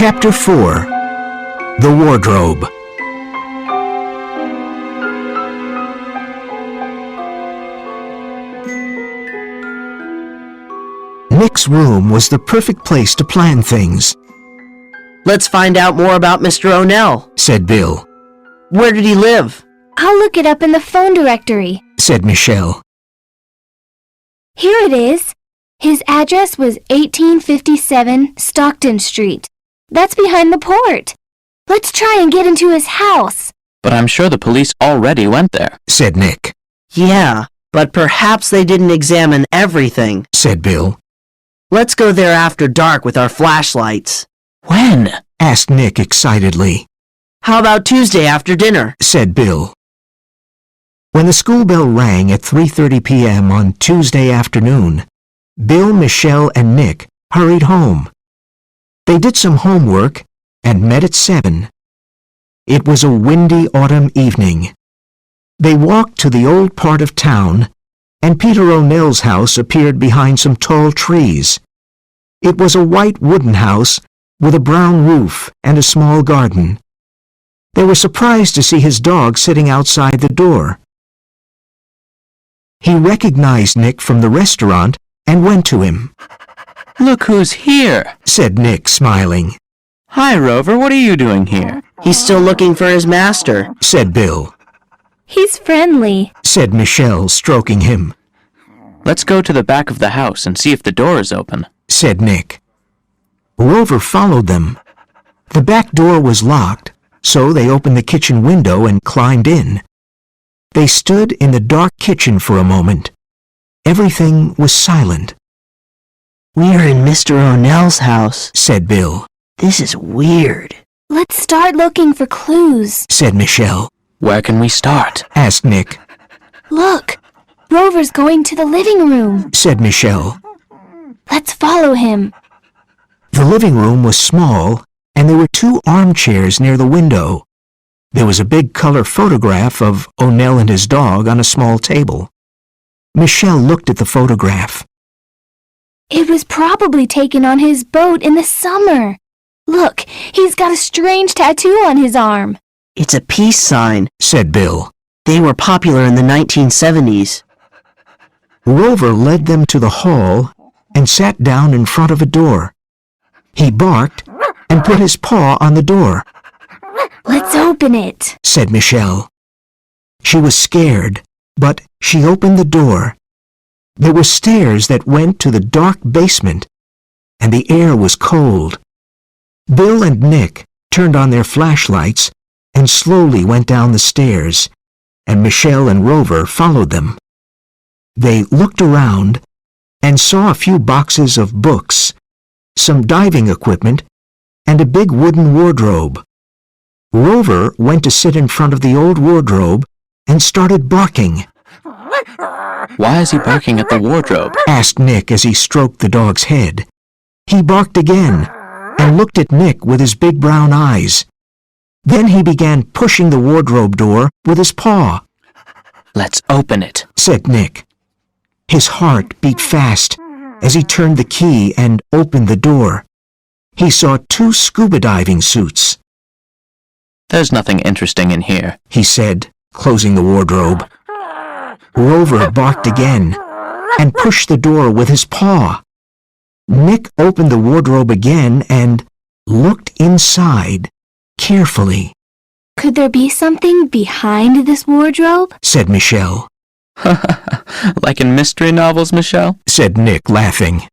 Chapter 4. The Wardrobe. Nick's room was the perfect place to plan things. Let's find out more about Mr. O'Neill, said Bill. Where did he live? I'll look it up in the phone directory, said Michelle. Here it is. His address was 1857 Stockton Street. That's behind the port. Let's try and get into his house. But I'm sure the police already went there, said Nick. Yeah, but perhaps they didn't examine everything, said Bill. Let's go there after dark with our flashlights. When? asked Nick excitedly. How about Tuesday after dinner? said Bill. When the school bell rang at 3:30 p.m. on Tuesday afternoon, Bill, Michelle, and Nick hurried home. They did some homework and met at 7. It was a windy autumn evening. They walked to the old part of town, and Peter O'Neill's house appeared behind some tall trees. It was a white wooden house with a brown roof and a small garden. They were surprised to see his dog sitting outside the door. He recognized Nick from the restaurant and went to him. Look who's here, said Nick, smiling. Hi, Rover, what are you doing here? He's still looking for his master, said Bill. He's friendly, said Michelle, stroking him. Let's go to the back of the house and see if the door is open, said Nick. Rover followed them. The back door was locked, so they opened the kitchen window and climbed in. They stood in the dark kitchen for a moment. Everything was silent. We're in Mr. O'Neill's house, said Bill. This is weird. Let's start looking for clues, said Michelle. Where can we start? asked Nick. Look, Rover's going to the living room, said Michelle. Let's follow him. The living room was small, and there were 2 armchairs near the window. There was a big color photograph of O'Neill and his dog on a small table. Michelle looked at the photograph. It was probably taken on his boat in the summer. Look, he's got a strange tattoo on his arm. It's a peace sign, said Bill. They were popular in the 1970s. Rover led them to the hall and sat down in front of a door. He barked and put his paw on the door. Let's open it, said Michelle. She was scared, but she opened the door. There were stairs that went to the dark basement, and the air was cold. Bill and Nick turned on their flashlights and slowly went down the stairs, and Michelle and Rover followed them. They looked around and saw a few boxes of books, some diving equipment, and a big wooden wardrobe. Rover went to sit in front of the old wardrobe and started barking. Why is he barking at the wardrobe? asked Nick as he stroked the dog's head. He barked again and looked at Nick with his big brown eyes. Then he began pushing the wardrobe door with his paw. Let's open it, said Nick. His heart beat fast as he turned the key and opened the door. He saw 2 scuba diving suits. There's nothing interesting in here, he said, closing the wardrobe. Rover barked again and pushed the door with his paw. Nick opened the wardrobe again and looked inside carefully. Could there be something behind this wardrobe? said Michelle. Like in mystery novels, Michelle? said Nick, laughing.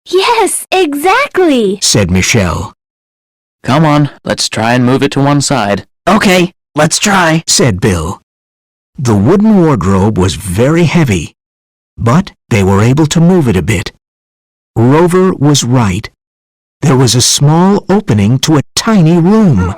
Yes, exactly, said Michelle. Come on, let's try and move it to one side. Okay, let's try, said Bill. The wooden wardrobe was very heavy, but they were able to move it a bit. Rover was right. There was a small opening to a tiny room.